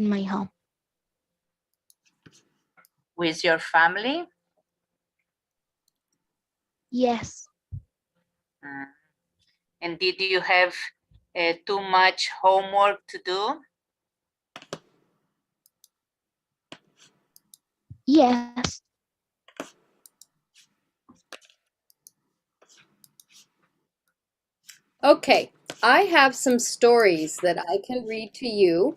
in my home. With your family? Yes. And did you have too much homework to do? Yes. Okay, I have some stories that I can read to you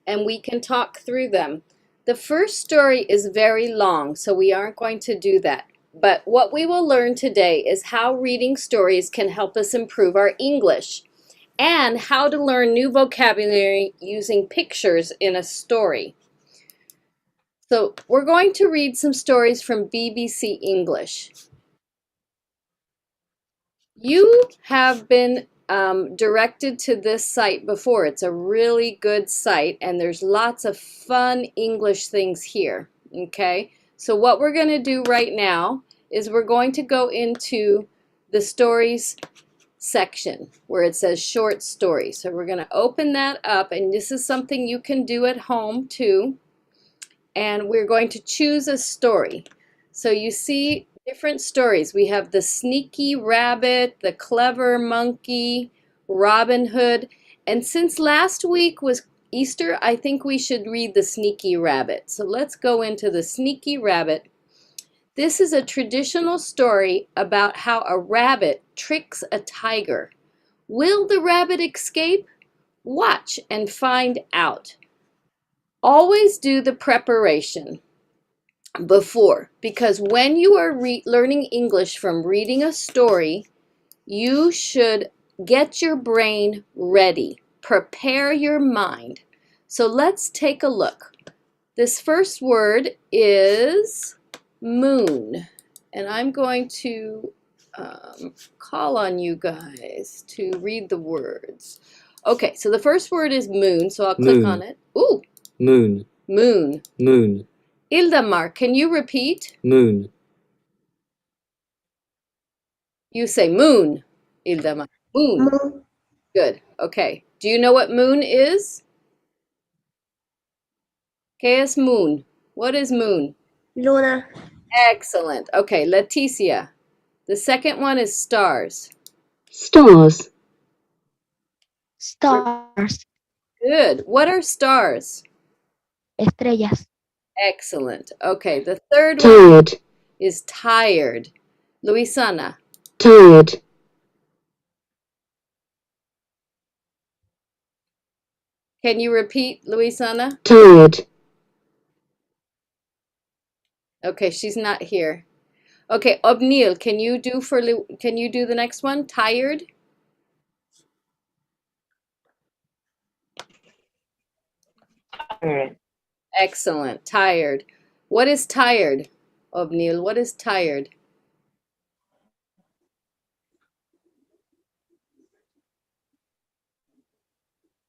and we can talk through them. The first story is very long, so we aren't going to do that. But what we will learn today is how reading stories can help us improve our English and how to learn new vocabulary using pictures in a story. So we're going to read some stories from BBC English. You have been directed to this site before. It's a really good site and there's lots of fun English things here. Okay, so what we're going to do right now is we're going to go into the stories section where it says short stories. So we're going to open that up, and this is something you can do at home too. And we're going to choose a story. So you see different stories. We have the sneaky rabbit, the clever monkey, Robin Hood. And since last week was Easter, I think we should read the sneaky rabbit. So let's go into the sneaky rabbit. This is a traditional story about how a rabbit tricks a tiger. Will the rabbit escape? Watch and find out. Always do the preparation before, because when you are learning English from reading a story, you should get your brain ready. Prepare your mind. So let's take a look. This first word is moon, and I'm going to call on you guys to read the words. Okay, so the first word is moon, so I'll click on it. Ooh. Moon. Moon. Moon. Ildamar, can you repeat? Moon. You say moon, Ildamar. Moon. Moon. Good. Okay. Do you know what moon is? ¿Qué es moon? What is moon? Luna. Excellent. Okay, Leticia. The second one is stars. Stars. Stars. Good. What are stars? Estrellas. Excellent. Okay, the third Tired. one is tired. Luisana. Tired. Can you repeat, Luisana? Tired. Okay, she's not here. Okay, Obnil, can you do the next one? Tired? Tired. Excellent. Tired. What is tired? Obnil, what is tired?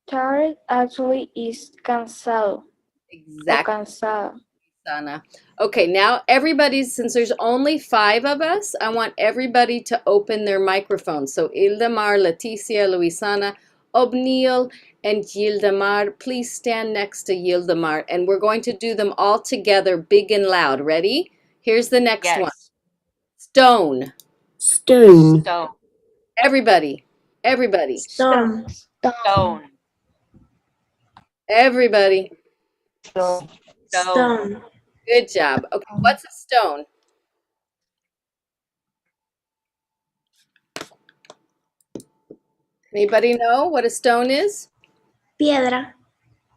Tired actually is cansado. Exactly. O cansada. Sana. Okay, now everybody, since there's only 5 of us, I want everybody to open their microphones. So Ildamar, Leticia, Luisana, Obnil, and Yildamar. Please stand next to Yildamar, and we're going to do them all together, big and loud. Ready? Here's the next Yes. one. Stone. Stone. Stone. Everybody. Everybody. Stone. Stone. Everybody. Stone. Stone. Good job. Okay, what's a stone? Anybody know what a stone is? Piedra.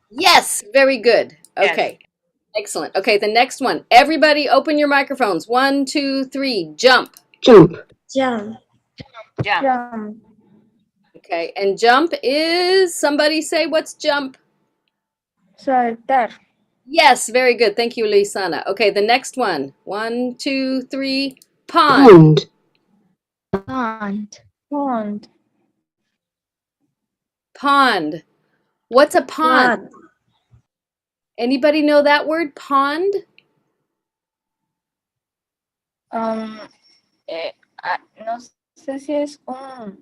Yes, very good. Okay, excellent. Okay, the next one. Everybody open your microphones. 1, 2, 3, jump. Jump. Jump. Jump. Jump. Okay, and jump is, somebody say what's jump? Saltar. Yes, very good. Thank you, Lisana. Okay, the next one. 1, 2, 3, pond. Pond. Pond. Pond. Pond. What's a pond? Anybody know that word, pond? No sé si es un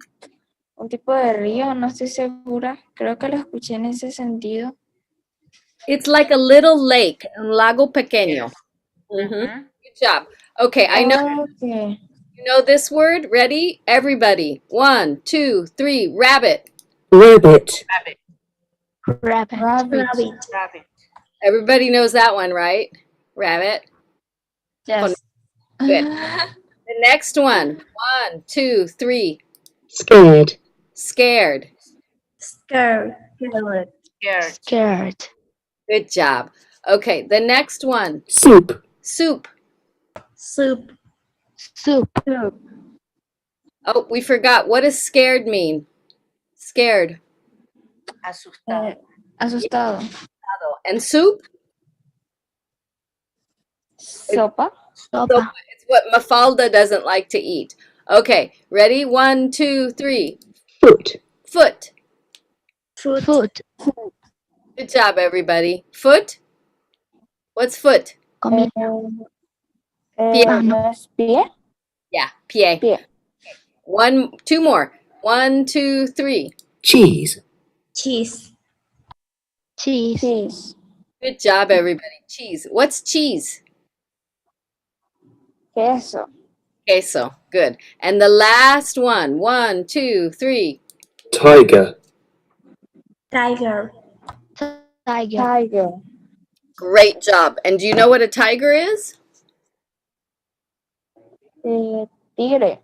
tipo de río, no estoy segura. Creo que lo escuché en ese sentido. It's like a little lake, un lago pequeño. Yes. Good job. Okay, I know Okay. you know this word. Ready? Everybody. 1, 2, 3. Rabbit. rabbit, Rabbit. Rabbit. Rabbit. Rabbit. Everybody knows that one, right? Rabbit. Yes. Good. The next one. 1, 2, 3. scared, Scared. Scared. Scared. Scared. Good job. Okay, the next one. soup, Soup. Soup. Soup. Oh, we forgot. What does scared mean? Scared. Asustado. Asustado. And soup? Sopa. Sopa. It's what Mafalda doesn't like to eat. Okay, ready? 1, 2, 3. foot, Foot. Food. Food. Good job, everybody. Foot? What's foot? Comida. Pie. Pie. Yeah, pie. Pie. 1, 2 more. 1, 2, 3. cheese, Cheese. Cheese. Good job, everybody. Cheese. What's cheese? Queso. Queso. Good. And the last one. 1, 2, 3. tiger, Tiger. Tiger. Great job. And do you know what a tiger is? Tigre.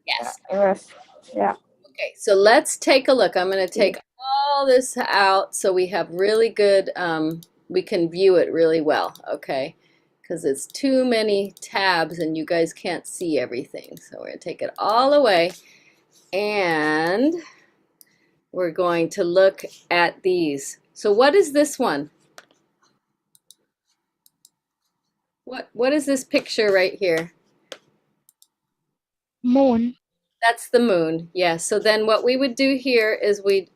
Yes. Yes. Yeah. Okay, so let's take a look. I'm going to take all this out so we have really good, we can view it really well, okay? Because it's too many tabs and you guys can't see everything. So we're going to take it all away and we're going to look at these. So what is this one? What is this picture right here? Moon. That's the moon. Yes. So then what we would do here is we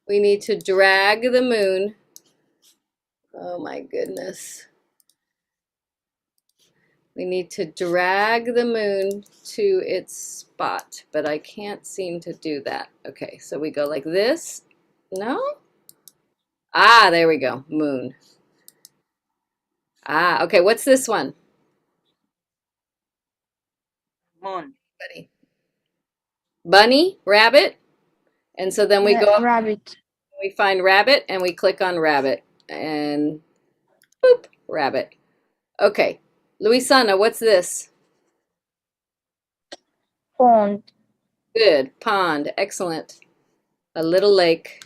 need to drag the moon. Oh my goodness. We need to drag the moon to its spot, but I can't seem to do that. Okay, so we go like this. No? Ah, there we go. Moon. Ah, okay, what's this one? Moon. Bunny, rabbit. And so then we go up, Rabbit. we find rabbit and we click on rabbit and boop, rabbit. Okay, Luisana, what's this? Pond. Good, pond, excellent. A little lake.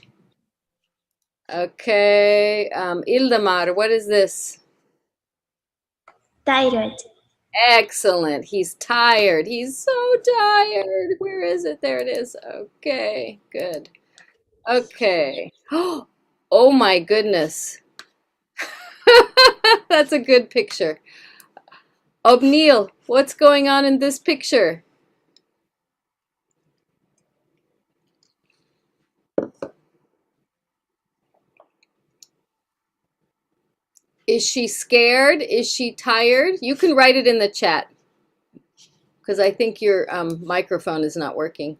Okay, Ildamar, what is this? Tired. Excellent. He's tired. He's so tired. Where is it? There it is. Okay, good. Okay. Oh my goodness. That's a good picture. Obneil, what's going on in this picture? Is she scared? Is she tired? You can write it in the chat because I think your microphone is not working.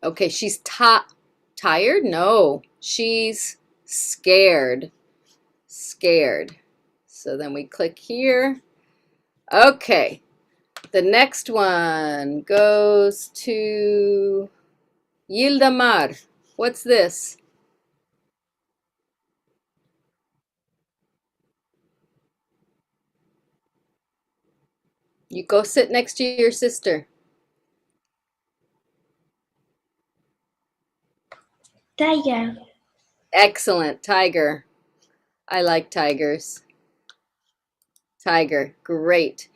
Okay, she's tired? No, she's scared. Scared. So then we click here. Okay, the next one goes to Yildamar. What's this? You go sit next to your sister. Tiger. Excellent, tiger. I like tigers. Tiger, great.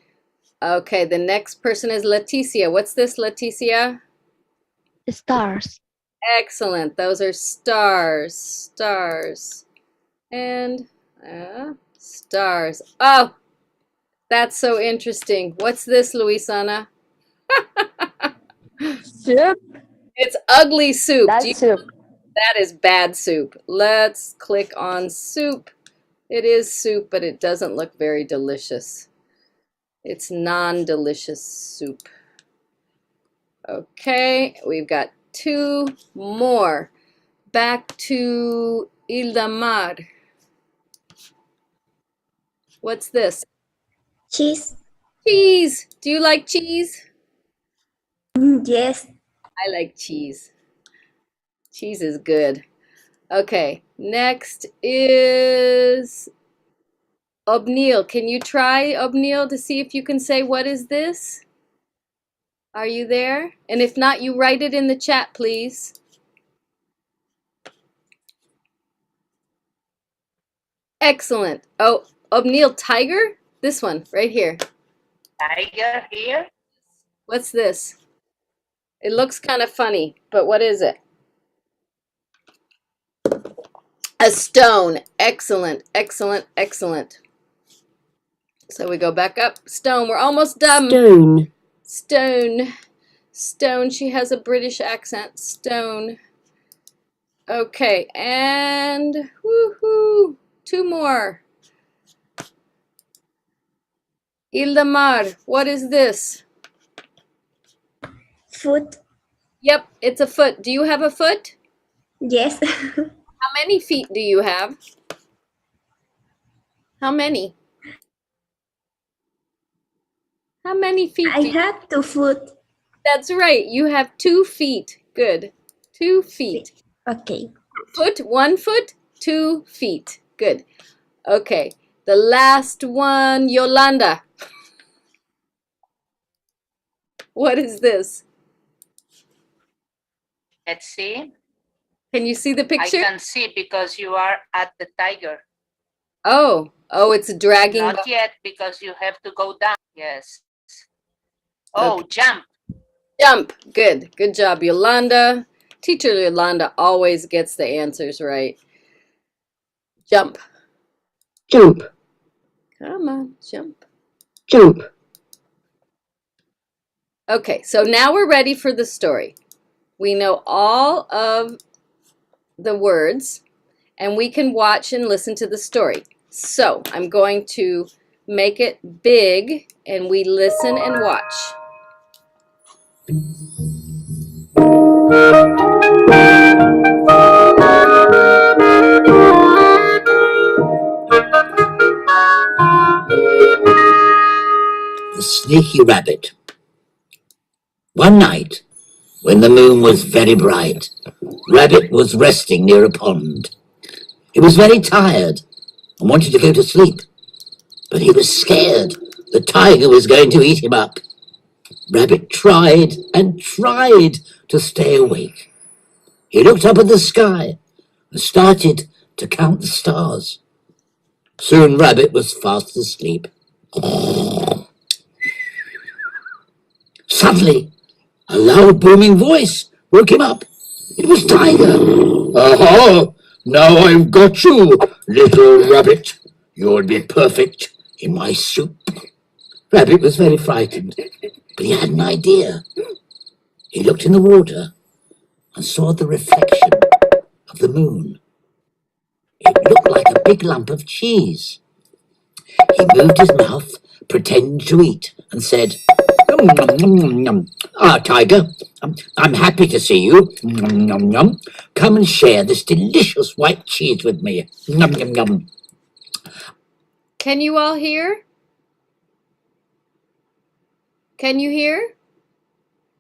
Okay, the next person is Leticia. What's this, Leticia? Stars. Excellent, those are stars. Stars. And stars. Oh, that's so interesting. What's this, Luisana? Soup. It's ugly soup. That's soup. That is bad soup. Let's click on soup. It is soup, but it doesn't look very delicious. It's non-delicious soup. Okay, we've got 2 more. Back to Ildamar. What's this? Cheese. Cheese. Do you like cheese? Yes. I like cheese. Cheese is good. Okay, next is Obneil. Can you try, Obneil, to see if you can say what is this? Are you there? And if not, you write it in the chat, please. Excellent. Oh, Obneil, tiger? This one, right here. Tiger here. What's this? It looks kind of funny, but what is it? A stone. Excellent, excellent, excellent. So we go back up. Stone. We're almost done. Stone. Stone. Stone. She has a British accent. Stone. Okay, and woohoo! 2 more. Ildamar, what is this? Foot. Yep, it's a foot. Do you have a foot? Yes. How many feet do you have? How many? How many feet I do you have? have 2 foot. That's right. You have 2 feet. Good. 2 feet. Okay. Foot, 1 foot, 2 feet. Good. Okay. The last one, Yolanda. What is this? Let's see. Can you see the I picture? can see because you are at the tiger. Oh, it's dragging. Not yet because you have to go down. Yes. Oh, Okay. jump. Jump. Good. Good job, Yolanda. Teacher Yolanda always gets the answers right. Jump. Jump. Come on, jump. Jump. Okay, so now we're ready for the story. We know all of the words and we can watch and listen to the story. So I'm going to make it big and we listen and watch. The Sneaky Rabbit. One night, when the moon was very bright, Rabbit was resting near a pond. He was very tired and wanted to go to sleep, but he was scared the tiger was going to eat him up. Rabbit tried and tried to stay awake. He looked up at the sky and started to count the stars. Soon Rabbit was fast asleep. Suddenly, a loud booming voice woke him up. It was Tiger. Aha! Now I've got you, little rabbit. You'll be perfect in my soup. Rabbit was very frightened, but he had an idea. He looked in the water and saw the reflection of the moon. It looked like a big lump of cheese. He moved his mouth, pretending to eat, and said, "Yum, yum, yum, yum, yum. Ah, Tiger, I'm happy to see you. Yum, yum, yum. Come and share this delicious white cheese with me. Yum, yum, yum." Can you all hear? Can you hear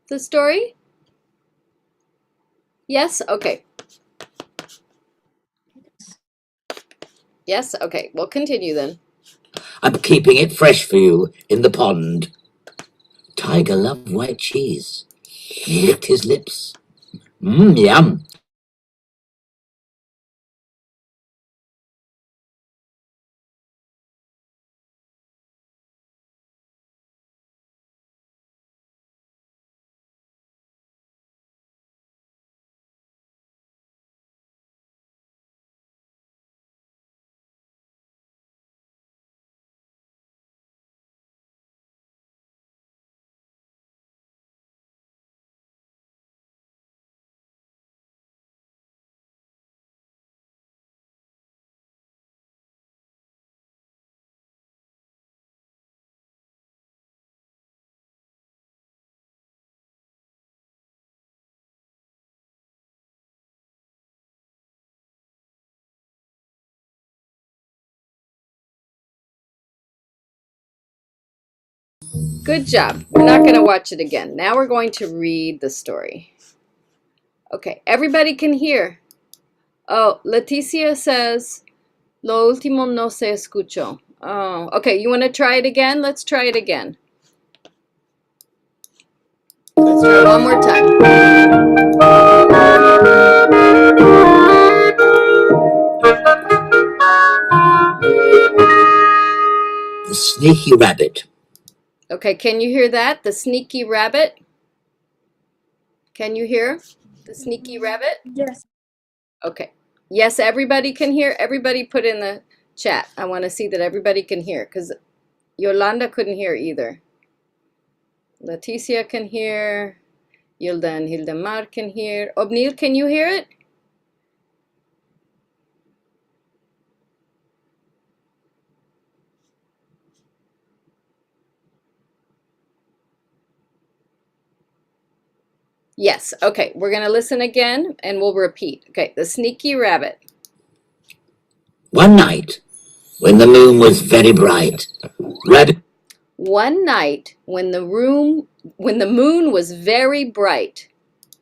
the story? Yes? Okay. Yes? Okay. We'll continue then. I'm keeping it fresh for you in the pond. Tiger loved white cheese. He licked his lips. Yum. Good job. We're not going to watch it again. Now we're going to read the story. Okay, everybody can hear. Oh, Leticia says, lo último no se escuchó. Oh, okay, you want to try it again? Let's try it again. Let's try one more time. The sneaky rabbit. Okay, can you hear that? The sneaky rabbit? Can you hear the sneaky rabbit? Yes. Okay. Yes, everybody can hear. Everybody put in the chat. I want to see that everybody can hear because Yolanda couldn't hear either. Leticia can hear. Yolanda and Hildemar can hear. Obnil, can you hear it? Yes. Okay, we're going to listen again and we'll repeat. Okay, the sneaky rabbit. One night, when the moon was very bright, Rabbit One night when the moon was very bright,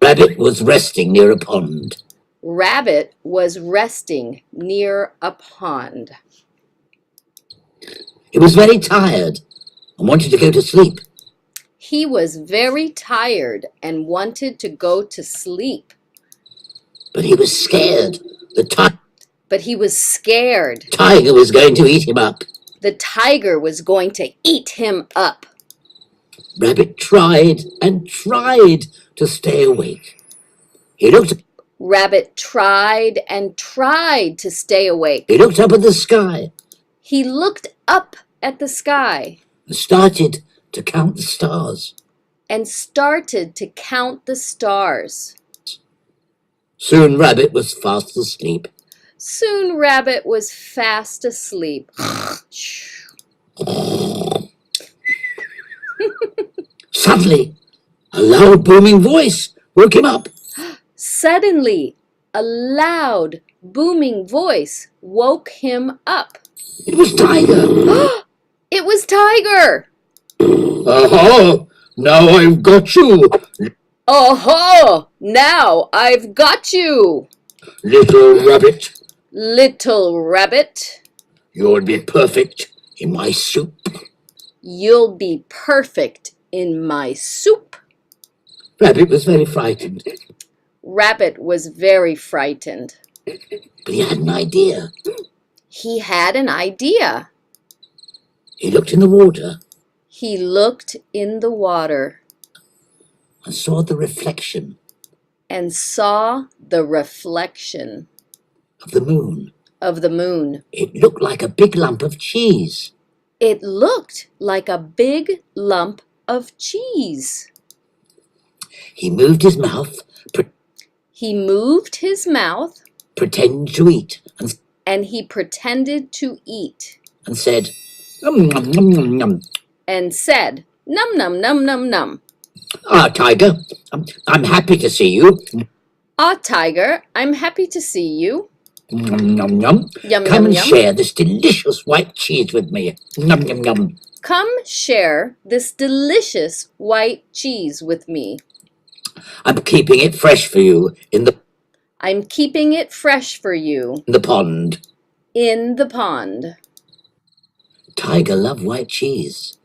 was resting near a pond. Rabbit was resting near a pond. He was very tired and wanted to go to sleep. He was very tired and wanted to go to sleep, But he was scared. The but he was scared. tiger was going to eat him up. The tiger was going to eat him up. Rabbit tried and tried to stay awake. He looked Rabbit tried and tried to stay awake. up at the sky He looked up at the sky and started to count the stars. and started to count the stars. Soon Rabbit was fast asleep. Soon Rabbit was fast asleep. Suddenly, a loud booming voice woke him up. Suddenly, a loud, booming voice woke him up. It was Tiger. It was Tiger! Aha! Now I've got you, Oh-ho! Now I've got you, little rabbit. little rabbit. You'll be perfect in my soup. You'll be perfect in my soup. Rabbit was very frightened, Rabbit was very frightened. but he had an idea. He had an idea. He looked in the water He looked in the water and saw the reflection and saw the reflection of the moon. of the moon. It looked like a big lump of cheese. It looked like a big lump of cheese. He moved his mouth, He moved his mouth pretended to eat, and he pretended to eat and said, "Nom, nom, nom, nom, nom." and said, num num num num num. Ah, Tiger, I'm happy to see you. Ah, Tiger, I'm happy to see you. Nom, nom, nom. Yum, Come yum, and yum. share this delicious white cheese with me. Nom, nom, nom. Come share this delicious white cheese with me. I'm keeping it fresh for you in I'm keeping it fresh for you the pond. in the pond. Tiger loved white cheese.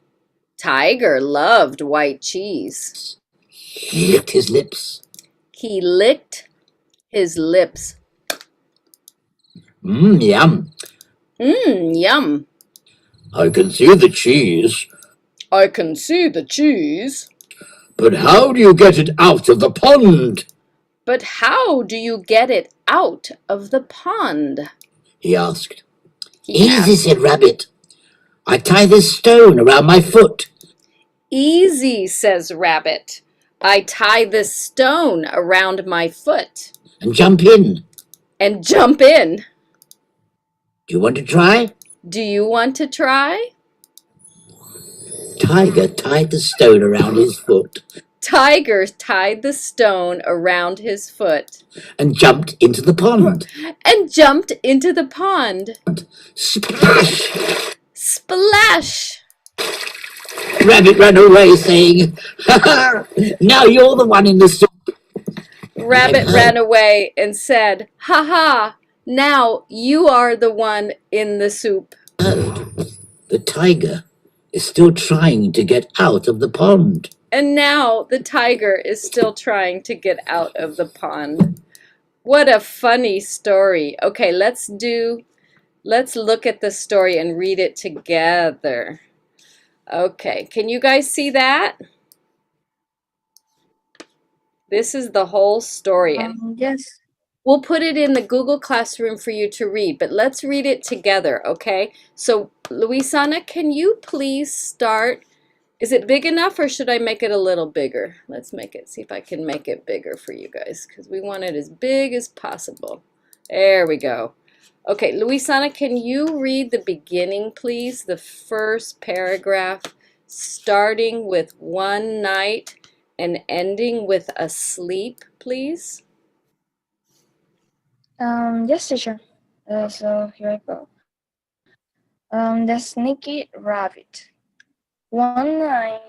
Tiger loved white cheese. He licked his lips. He licked his lips. Yum. Yum. I can see the cheese, I can see the cheese. but how do you get it out of the pond? But how do you get it out of the pond? He asked. He Easy, asked. said Rabbit. I tie this stone around my foot. Easy, says Rabbit. I tie this stone around my foot And jump in. and jump in. Do you want to try? Do you want to try? Tiger tied the stone around his foot Tiger tied the stone around his foot and jumped into the pond. and jumped into the pond. Splash! Splash! Rabbit ran away saying, "Ha ha! Now you're the one in the soup." Rabbit ran away and said, "Ha ha! Now you are the one in the soup." The tiger is still trying to get out of the pond. And now the tiger is still trying to get out of the pond. What a funny story. Okay, let's look at the story and read it together. Okay, can you guys see that? This is the whole story. Yes. We'll put it in the Google Classroom for you to read, but let's read it together, okay? So, Luisana, can you please start? Is it big enough or should I make it a little bigger? Let's see if I can make it bigger for you guys because we want it as big as possible. There we go. Okay, Luisana, can you read the beginning, please? The first paragraph, starting with one night and ending with asleep, please? Yes, teacher. So here I go. The sneaky rabbit. One night,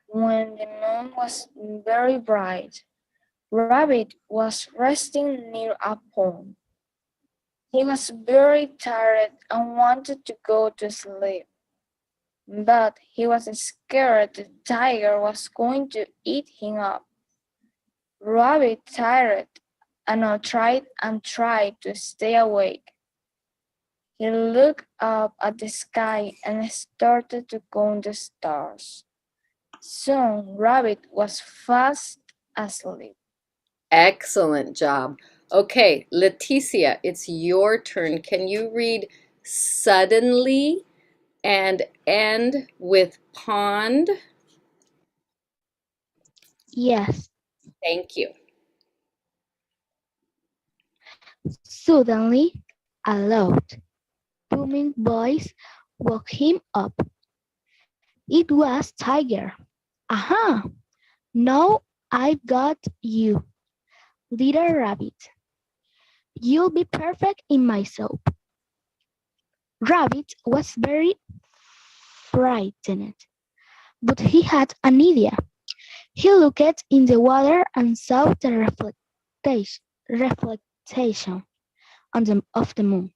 when the moon was very bright, Rabbit was resting near a pond. He was very tired and wanted to go to sleep, but he was scared the tiger was going to eat him up. Rabbit tired and tried to stay awake. He looked up at the sky and started to count the stars. Soon Rabbit was fast asleep. Excellent job. Okay, Leticia, it's your turn. Can you read suddenly and end with pond? Yes. Thank you. Suddenly, a loud, booming voice woke him up. It was Tiger. Aha! Now I've got you, little rabbit. You'll be perfect in my soup. Rabbit was very frightened, but he had an idea. He looked in the water and saw the reflection of the moon.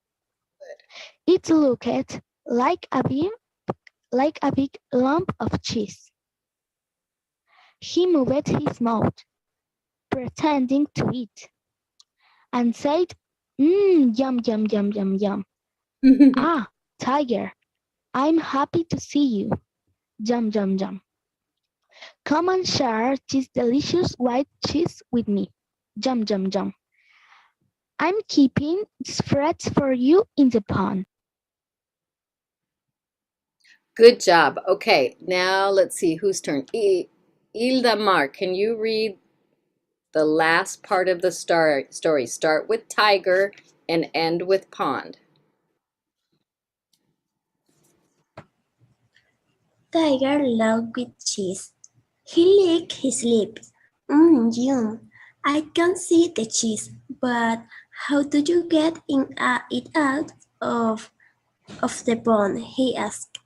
It looked like a big lump of cheese. He moved his mouth, pretending to eat, and said, yum, yum, yum, yum, yum. Ah, Tiger, I'm happy to see you. Yum, yum, yum. Come and share this delicious white cheese with me. Yum, yum, yum. I'm keeping spreads for you in the pond. Good job. Okay, now let's see whose turn. Hilda Mar, can you read the last part of the story? Start with tiger and end with pond. Tiger loved with cheese. He licked his lips. Yum. I can see the cheese, but how do you get it out of the pond? He asked.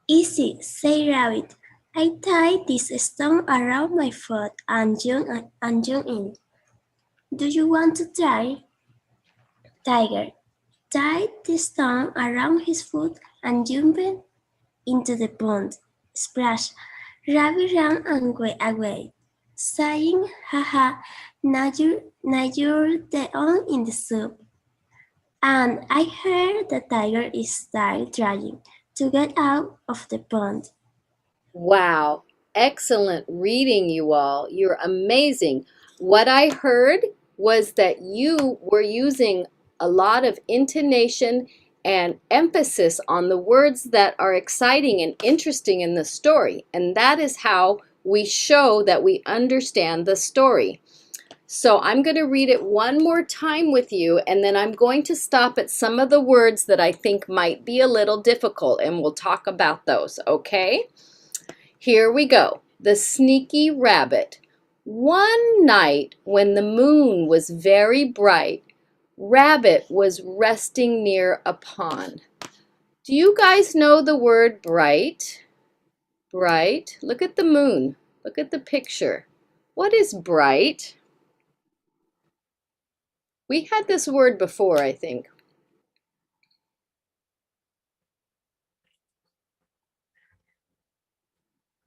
Easy, said Rabbit. I tied this stone around my foot and jump in. Do you want to try? Tiger tied the stone around his foot and jumped into the pond. Splash! Rabbit ran away, saying, "Ha ha! Now you're the one in the soup." And I heard the tiger is still trying to get out of the pond. Wow, excellent reading, you all. You're amazing. What I heard was that you were using a lot of intonation and emphasis on the words that are exciting and interesting in the story. And that is how we show that we understand the story. So I'm going to read it one more time with you, and then I'm going to stop at some of the words that I think might be a little difficult, and we'll talk about those, okay? Here we go. The sneaky rabbit. One night when the moon was very bright, Rabbit was resting near a pond. Do you guys know the word bright? Bright. Look at the moon. Look at the picture. What is bright? We had this word before, I think.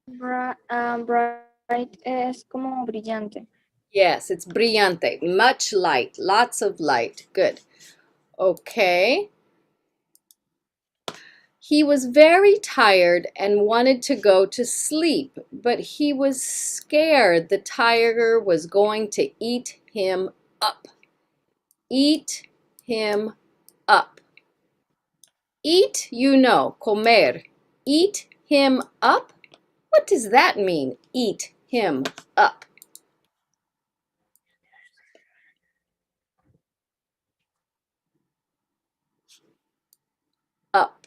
Bright es como brillante. Yes, it's brillante. Much light. Lots of light. Good. Okay. He was very tired and wanted to go to sleep, but he was scared the tiger was going to eat him up. Eat him up. Eat, you know, comer. Eat him up? What does that mean, eat him up? Up.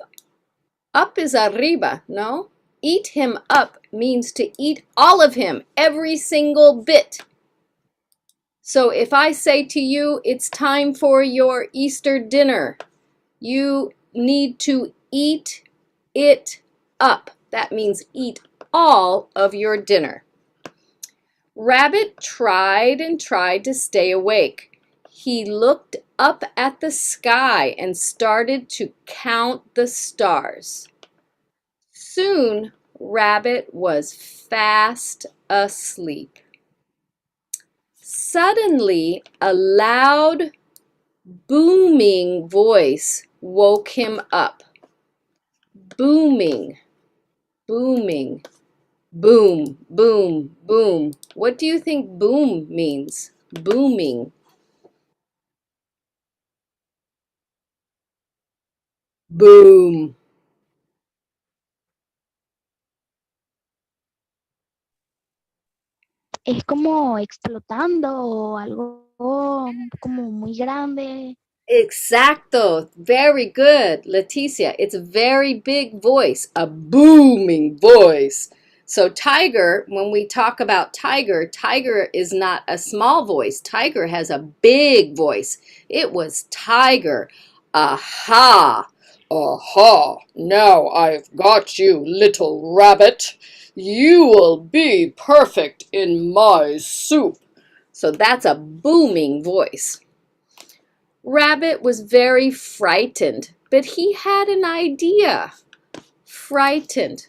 Up is arriba, no? Eat him up means to eat all of him, every single bit. So if I say to you, it's time for your Easter dinner, you need to eat it up. That means eat all of your dinner. Rabbit tried and tried to stay awake. He looked up at the sky and started to count the stars. Soon, Rabbit was fast asleep. Suddenly, a loud, booming voice woke him up. Booming, booming, boom, boom, boom. What do you think boom means? Booming. Boom. Es como explotando o algo como muy grande. Exacto. Very good, Leticia. It's a very big voice, a booming voice. So tiger, when we talk about tiger, tiger is not a small voice. Tiger has a big voice. It was tiger. Aha. Aha. Now I've got you, little rabbit. You will be perfect in my soup. So that's a booming voice. Rabbit was very frightened, but he had an idea. Frightened.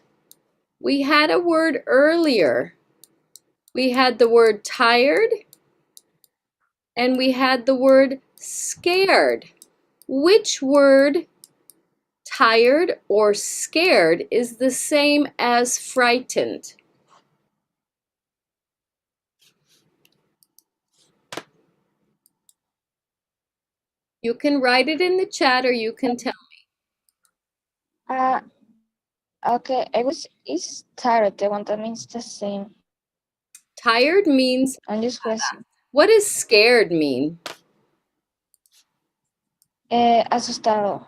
We had a word earlier. We had the word tired, and we had the word scared. Which word, tired or scared, is the same as frightened? You can write it in the chat or you can tell me. Okay, is tired, the one that means the same. Tired means, I'm just guessing. what does scared mean? Asustado.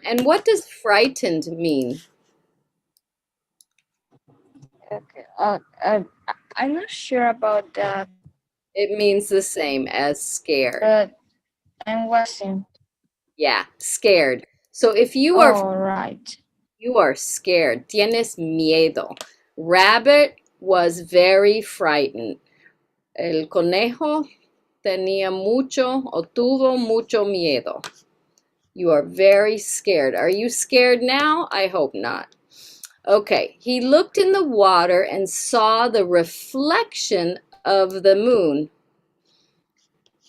And what does frightened mean? Okay. I'm not sure about that, It means the same as scared. but I'm guessing. Yeah, scared. So if you are All right. you are scared, tienes miedo. Rabbit was very frightened. El conejo tenía mucho o tuvo mucho miedo. You are very scared. Are you scared now? I hope not. Okay, he looked in the water and saw the reflection of the moon.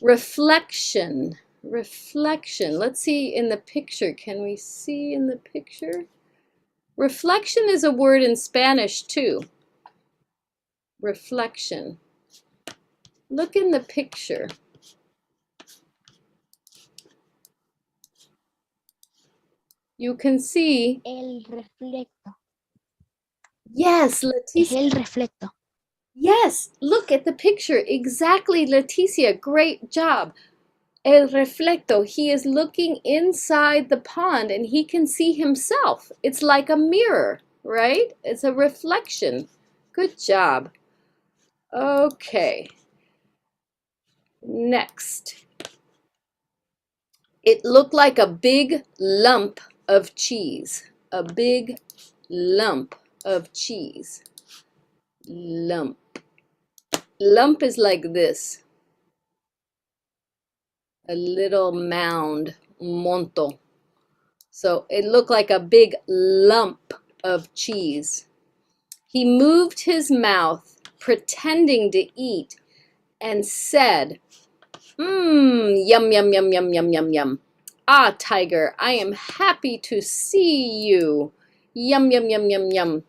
Reflection, reflection. Let's see in the picture. Can we see in the picture? Reflection is a word in Spanish too. Reflection. Look in the picture. You can see. El reflecto. Yes, Es Leticia. el reflecto. Yes, look at the picture. Exactly, Leticia. Great job. El reflecto. He is looking inside the pond and he can see himself. It's like a mirror, right? It's a reflection. Good job. Okay. Next. It looked like a big lump of cheese. A big lump of cheese. Lump. Lump is like this. A little mound, monto. So it looked like a big lump of cheese. He moved his mouth, pretending to eat, and said, yum, yum, yum, yum, yum, yum, yum. Ah, tiger, I am happy to see you. Yum, yum, yum, yum, yum.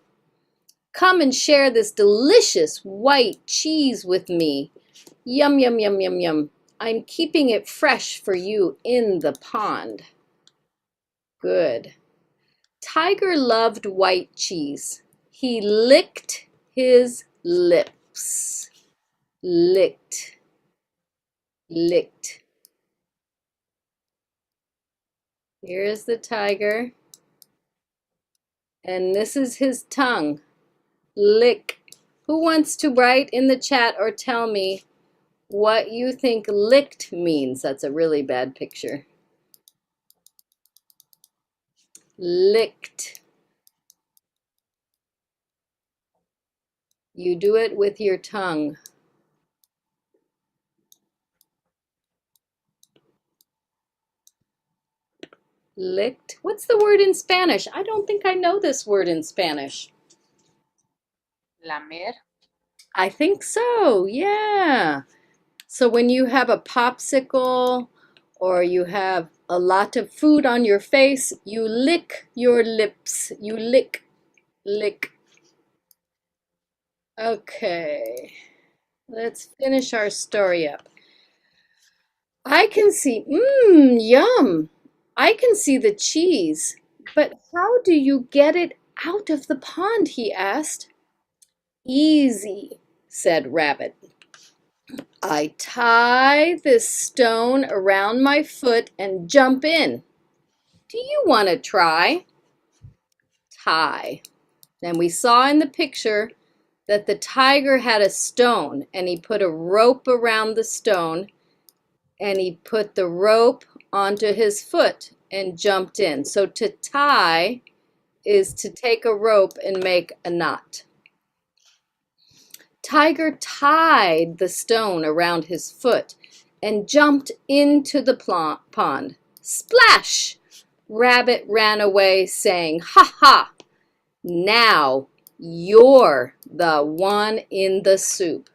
Come and share this delicious white cheese with me. Yum, yum, yum, yum, yum. I'm keeping it fresh for you in the pond. Good. Tiger loved white cheese. He licked his lips. Licked. Licked. Here is the tiger. And this is his tongue. Lick. Who wants to write in the chat or tell me what you think licked means? That's a really bad picture. Licked. You do it with your tongue. Licked. What's the word in Spanish? I don't think I know this word in Spanish. Lamer. I think so, yeah. So when you have a popsicle or you have a lot of food on your face, you lick your lips. You lick, lick. Okay, let's finish our story up. I can see, yum. I can see the cheese, but how do you get it out of the pond, he asked. Easy, said Rabbit. I tie this stone around my foot and jump in. Do you want to try? Tie. And we saw in the picture that the tiger had a stone and he put a rope around the stone and he put the rope onto his foot and jumped in. So to tie is to take a rope and make a knot. Tiger tied the stone around his foot and jumped into the pond. Splash! Rabbit ran away saying, "Ha ha! Now you're the one in the soup."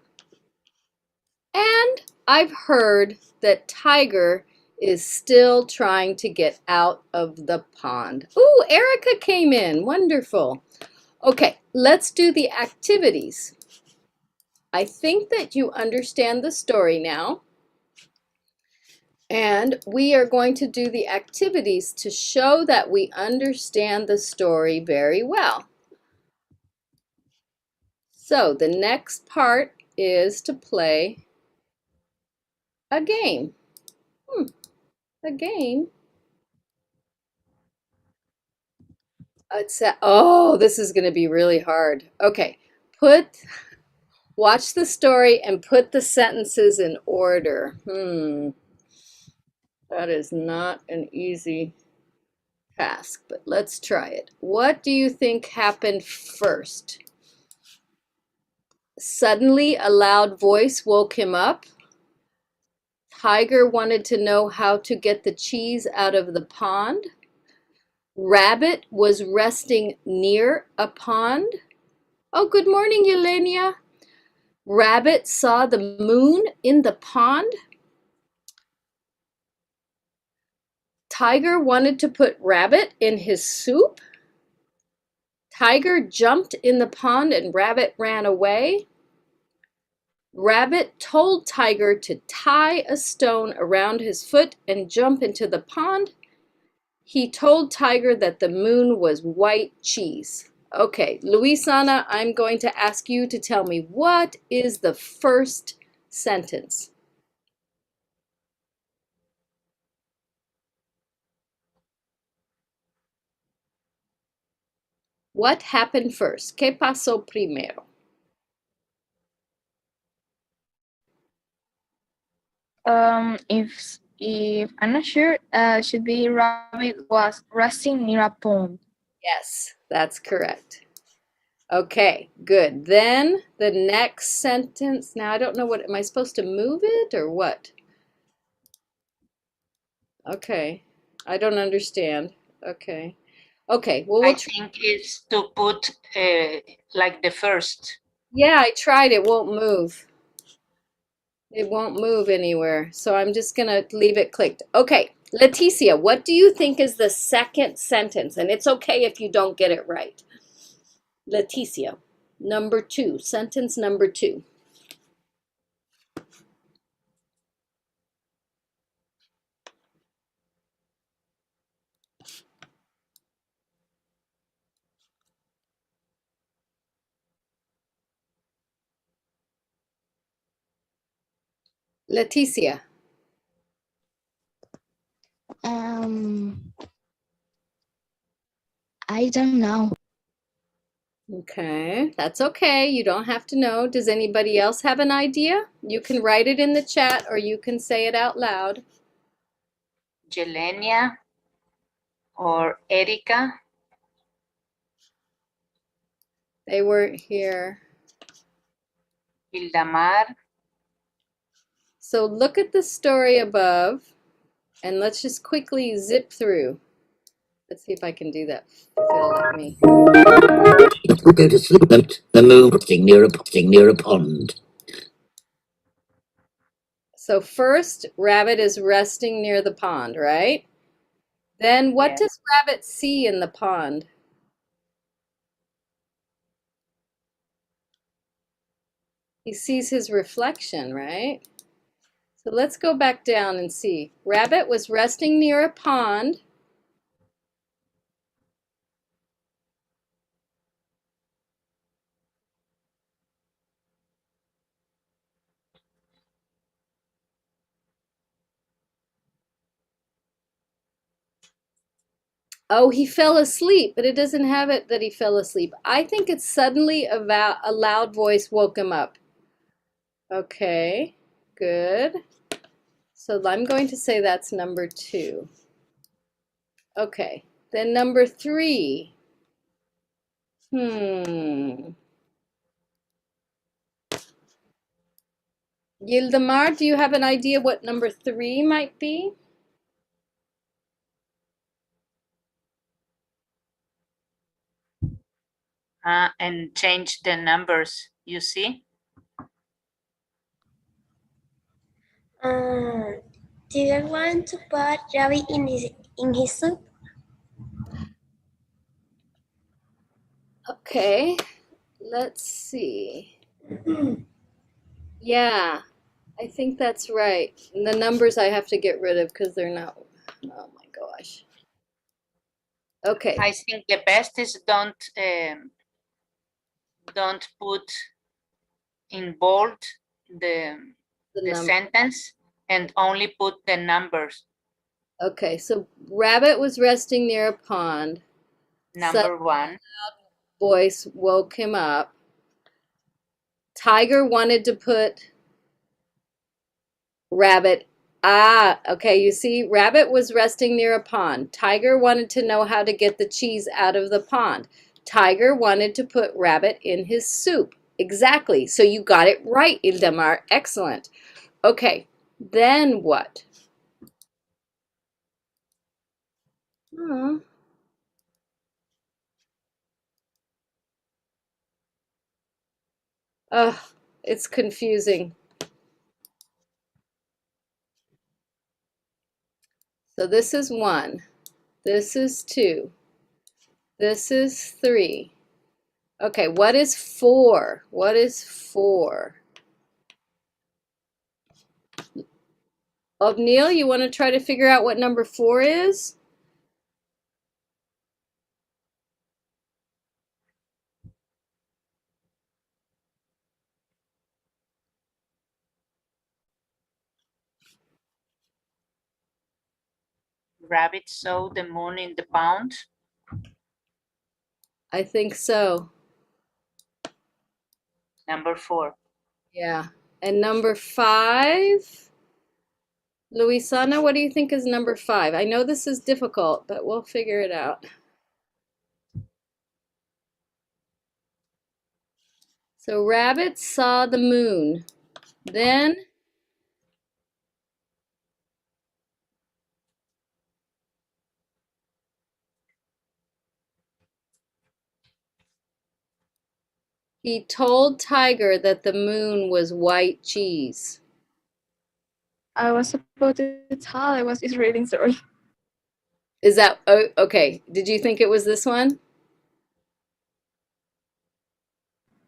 And I've heard that Tiger is still trying to get out of the pond. Ooh, Erica came in. Wonderful. Okay, let's do the activities. I think that you understand the story now. And we are going to do the activities to show that we understand the story very well. So the next part is to play a game. A game. Oh, this is going to be really hard. Okay, watch the story and put the sentences in order. That is not an easy task, but let's try it. What do you think happened first? Suddenly, a loud voice woke him up. Tiger wanted to know how to get the cheese out of the pond. Rabbit was resting near a pond. Oh, good morning, Yolanda. Rabbit saw the moon in the pond. Tiger wanted to put Rabbit in his soup. Tiger jumped in the pond and Rabbit ran away. Rabbit told Tiger to tie a stone around his foot and jump into the pond. He told Tiger that the moon was white cheese. Okay, Luisana, I'm going to ask you to tell me, what is the first sentence? What happened first? ¿Qué pasó primero? If I'm not sure, should be Rabbit was resting near a pond. Yes, that's correct. Okay, good. Then the next sentence. Now I don't know what, am I supposed to move it or what? Okay, I don't understand. Okay. Okay, well, I we'll try. think it's to put like the first. Yeah, I tried. It won't move. It won't move anywhere. So I'm just going to leave it clicked. Okay, Leticia, what do you think is the second sentence? And it's okay if you don't get it right. Leticia, number 2, sentence number 2. Leticia. I don't know. Okay, that's okay. You don't have to know. Does anybody else have an idea? You can write it in the chat or you can say it out loud. Yelenia or Erika. They weren't here. Ildamar. So look at the story above and let's just quickly zip through. Let's see if I can do that, if it'll let me. We'll go to sleep. The moon resting near a pond. So first, Rabbit is resting near the pond, right? Then what Yes. does Rabbit see in the pond? He sees his reflection, right? So let's go back down and see. Rabbit was resting near a pond. Oh, he fell asleep, but it doesn't have it that he fell asleep. I think it's suddenly a loud voice woke him up. Okay, good. So I'm going to say that's number 2. Okay, then number 3. Yildamar, do you have an idea what number 3 might be? And change the numbers, you see? Do you want to put rabbit in his soup? Okay, let's see. Yeah, I think that's right. And the numbers I have to get rid of because they're not, oh my gosh. Okay. I think the best is don't put in bold the number. sentence and only put the numbers. Okay, so Rabbit was resting near a pond. Number 1. Voice woke him up. Tiger wanted to put Rabbit. Okay, you see, Rabbit was resting near a pond. Tiger wanted to know how to get the cheese out of the pond. Tiger wanted to put Rabbit in his soup. Exactly. So you got it right, Ildamar. Excellent. Okay, then what? Ugh, it's confusing. So this is 1. This is 2. This is 3. Okay, what is 4? What is 4? Neil, you want to try to figure out what number 4 is? Rabbit saw the moon in the pond. I think so. Number 4. Yeah. And number 5? Luisana, what do you think is number 5? I know this is difficult, but we'll figure it out. So Rabbit saw the moon. Then he told Tiger that the moon was white cheese. I was about to tell. I was just reading, sorry. Is that, oh, okay. Did you think it was this one?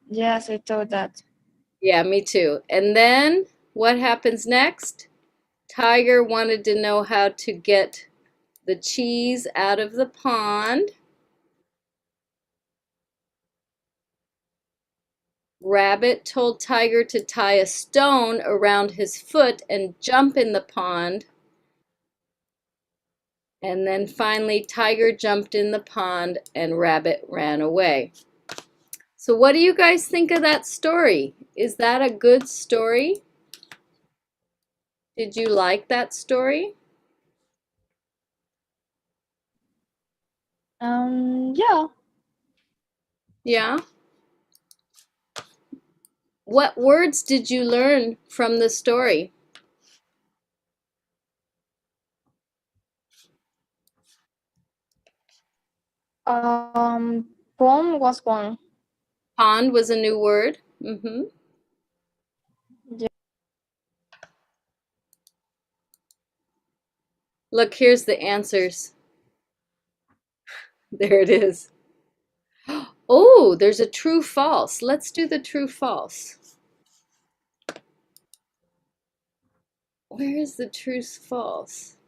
Yes, I thought that. Yeah, me too. And then what happens next? Tiger wanted to know how to get the cheese out of the pond. Rabbit told Tiger to tie a stone around his foot and jump in the pond. And then finally, Tiger jumped in the pond and Rabbit ran away. So what do you guys think of that story? Is that a good story? Did you like that story? Yeah. Yeah. What words did you learn from the story? Pond was one. Pond was a new word. Mm-hmm. Yeah. Look, here's the answers. There it is. Oh, there's a true false. Let's do the true false. Where is the true false?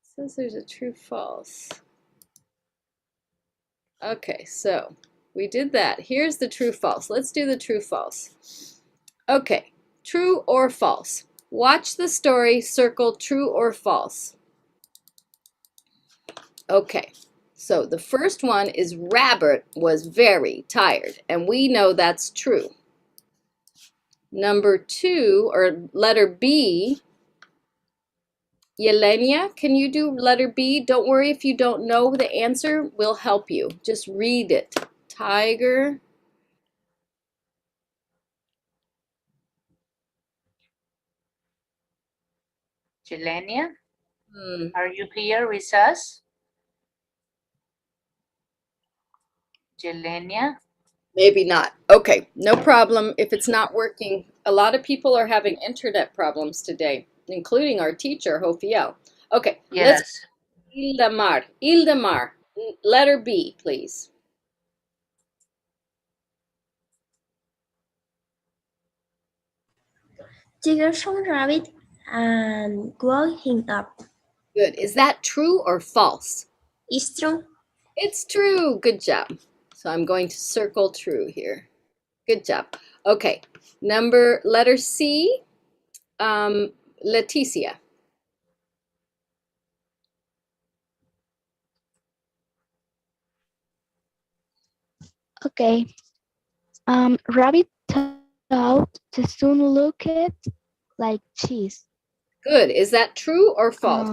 It says there's a true false. Okay, so we did that. Here's the true false. Let's do the true false. Okay, true or false. Watch the story, circle true or false. Okay, so the first one is Rabbit was very tired, and we know that's true. Number 2, or letter B, Yelena, can you do letter B? Don't worry if you don't know the answer, we'll help you. Just read it. Tiger. Yelena, are you here with us? Yelena? Maybe not. Okay, no problem if it's not working. A lot of people are having internet problems today, including our teacher, Hofiel. Okay, Yes. let's Ildamar. Ildamar, letter B, please. Tiger saw Rabbit and woke him up. Good. Is that true or false? It's true. It's true. Good job. So I'm going to circle true here. Good job. Okay, letter C, Leticia. Okay. Rabbit thought the sun looked like cheese. Good. Is that true or false?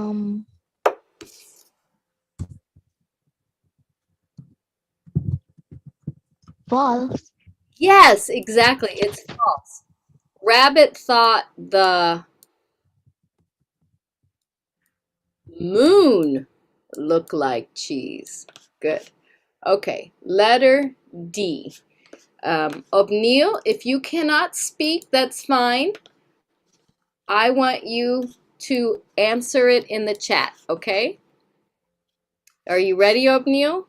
False. Yes, exactly. It's false. Rabbit thought the moon looked like cheese. Good. Okay, letter D. Obneil, if you cannot speak, that's fine. I want you to answer it in the chat, okay? Are you ready, Obneil?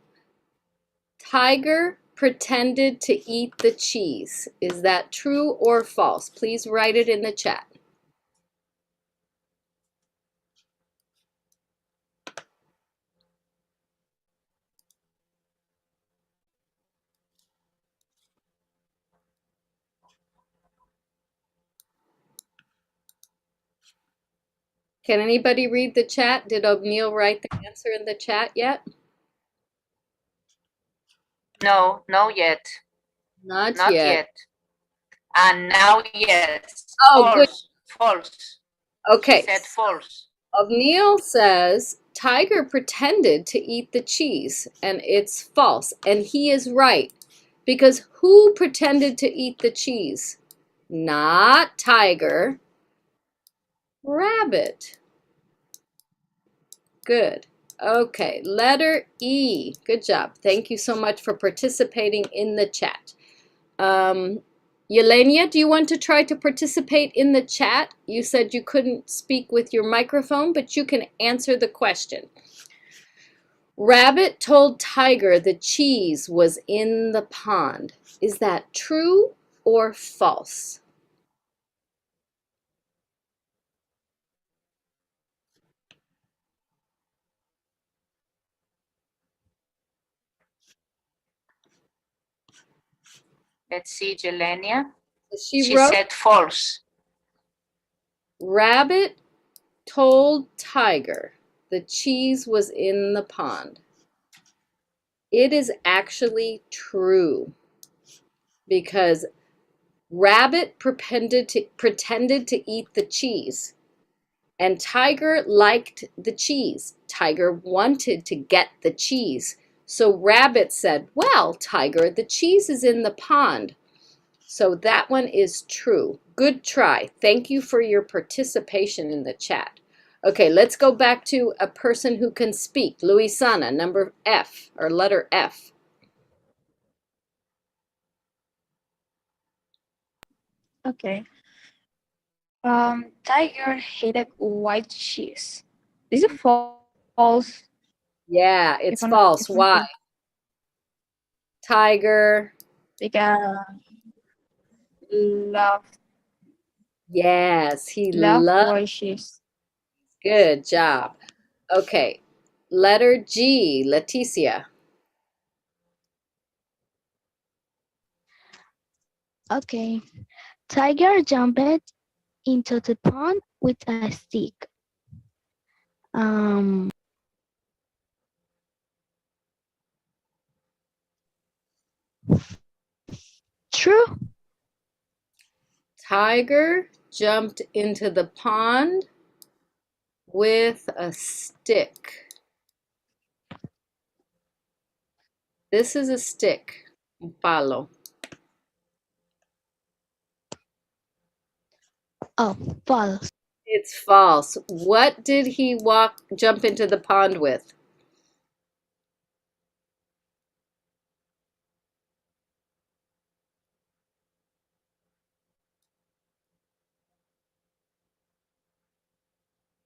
Tiger pretended to eat the cheese. Is that true or false? Please write it in the chat. Can anybody read the chat? Did Obneil write the answer in the chat yet? No, no yet. Not Not yet. yet. And now, yes. Oh, good. False. Okay. He said false. Obneil says Tiger pretended to eat the cheese, and it's false. And he is right. Because who pretended to eat the cheese? Not tiger, rabbit. Good. Okay, letter E. Good job. Thank you so much for participating in the chat. Yelenia, do you want to try to participate in the chat? You said you couldn't speak with your microphone, but you can answer the question. Rabbit told Tiger the cheese was in the pond. Is that true or false? Let's see, Jelenia. She She wrote, said false. Rabbit told Tiger the cheese was in the pond. It is actually true because Rabbit pretended to eat the cheese, and Tiger liked the cheese. Tiger wanted to get the cheese. So Rabbit said, well, Tiger, the cheese is in the pond. So that one is true. Good try. Thank you for your participation in the chat. Okay, let's go back to a person who can speak. Luisana, number F, or letter F. Okay. Tiger hated white cheese. This is false. Yeah, it's false. Why? Tiger. Because love Yes, he loved. white cheese. Good job. Okay, letter G, Leticia. Okay. Tiger jumped into the pond with a stick. Um, True. Tiger jumped into the pond with a stick. This is a stick, un palo. Oh, false. It's false. What did he jump into the pond with?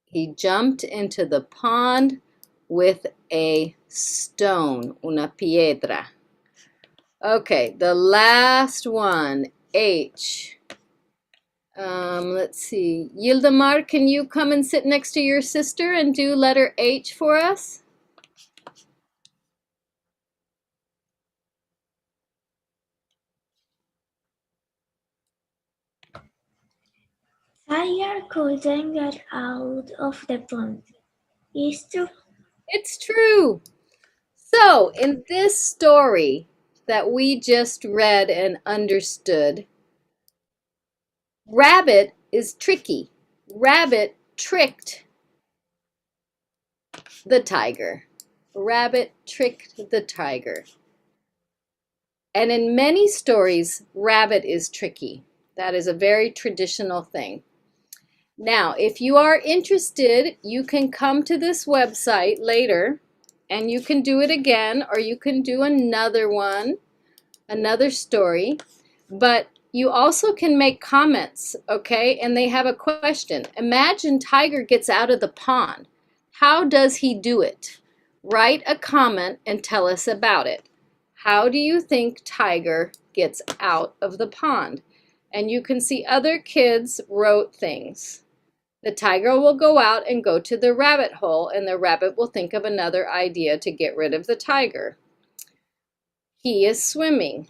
He jumped into the pond with a stone, una piedra. Okay, the last one, H. Let's see. Yildamar, can you come and sit next to your sister and do letter H for us? Tiger couldn't get out of the pond. It's true. It's true. So, in this story that we just read and understood, Rabbit is tricky. Rabbit tricked the tiger. Rabbit tricked the tiger. And in many stories, Rabbit is tricky. That is a very traditional thing. Now, if you are interested, you can come to this website later and you can do it again, or you can do another one, another story. But you also can make comments, okay? And they have a question. Imagine Tiger gets out of the pond. How does he do it? Write a comment and tell us about it. How do you think Tiger gets out of the pond? And you can see other kids wrote things. The tiger will go out and go to the rabbit hole, and the rabbit will think of another idea to get rid of the tiger. He is swimming.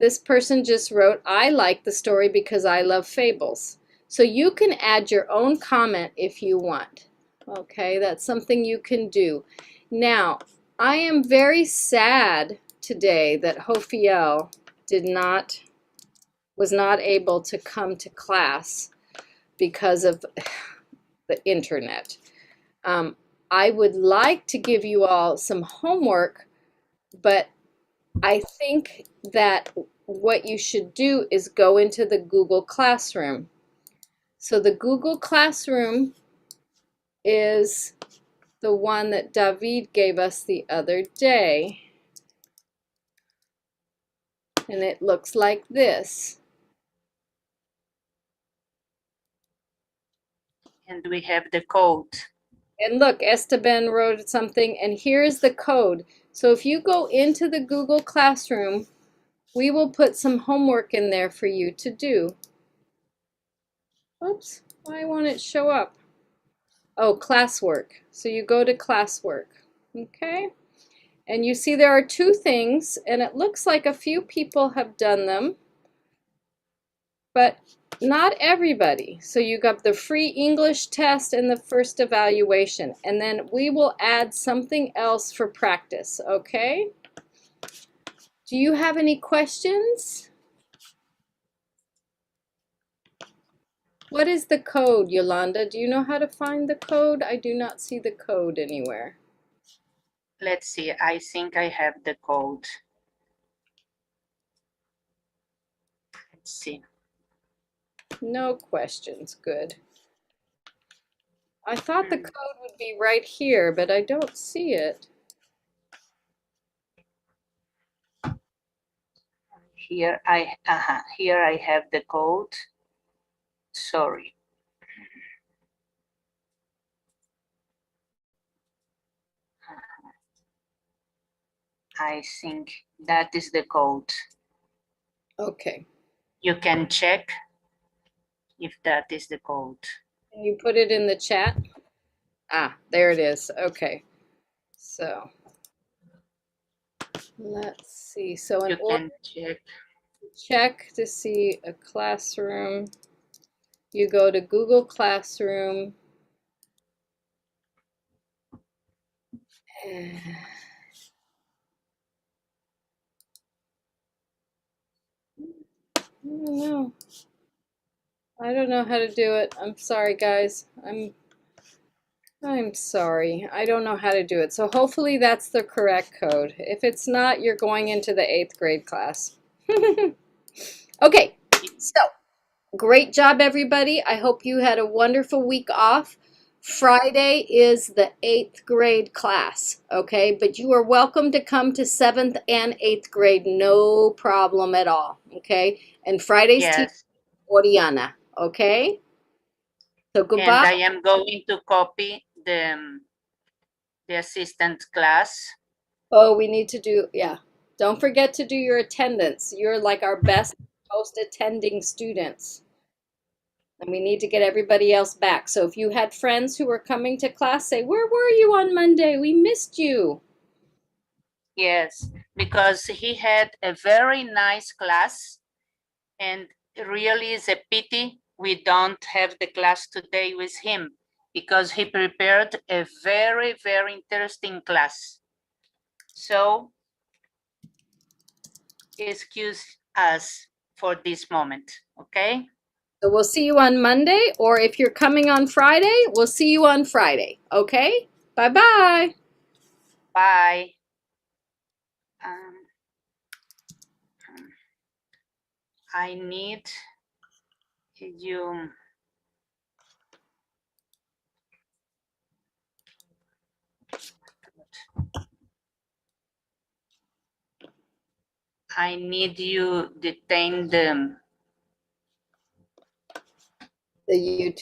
This person just wrote, I like the story because I love fables. So you can add your own comment if you want. Okay, that's something you can do. Now, I am very sad today that Hofiel was not able to come to class because of the internet. I would like to give you all some homework, but I think that what you should do is go into the Google Classroom. So the Google Classroom is the one that David gave us the other day. And it looks like this. And we have the code. And look, Esteban wrote something, and here's the code. So if you go into the Google Classroom, we will put some homework in there for you to do. Oops, why won't it show up? Oh, classwork. So you go to classwork, okay? And you see there are two things, and it looks like a few people have done them, but not everybody. So you got the free English test and the first evaluation, and then we will add something else for practice, okay? Do you have any questions? What is the code, Yolanda? Do you know how to find the code? I do not see the code anywhere. Let's see, I think I have the code. Let's see. No questions, good. I thought the code would be right here, but I don't see it. Here I have the code. Sorry. I think that is the code. Okay. You can check if that is the code. Can you put it in the chat? Ah, there it is. Okay. So let's see. So in You order can check. to check to see a classroom, you go to Google Classroom. I don't know how to do it. I'm sorry, guys. I'm sorry. I don't know how to do it. So hopefully that's the correct code. If it's not, you're going into the 8th grade class. Okay, so great job, everybody. I hope you had a wonderful week off. Friday is the 8th grade class, okay? But you are welcome to come to 7th and 8th grade, no problem at all, okay? And Friday's teacher, Yes. Oriana, okay? So And goodbye. I am going to copy the assistant class. Oh, we need to do, yeah. Don't forget to do your attendance. You're like our best, most attending students. And we need to get everybody else back. So if you had friends who were coming to class, say, where were you on Monday? We missed you. Yes, because he had a very nice class, and really is a pity we don't have the class today with him, because he prepared a very, very interesting class. So excuse us for this moment, okay? So we'll see you on Monday, or if you're coming on Friday, we'll see you on Friday. Okay? Bye-bye. Bye. I need you. I need you detain them. The YouTube.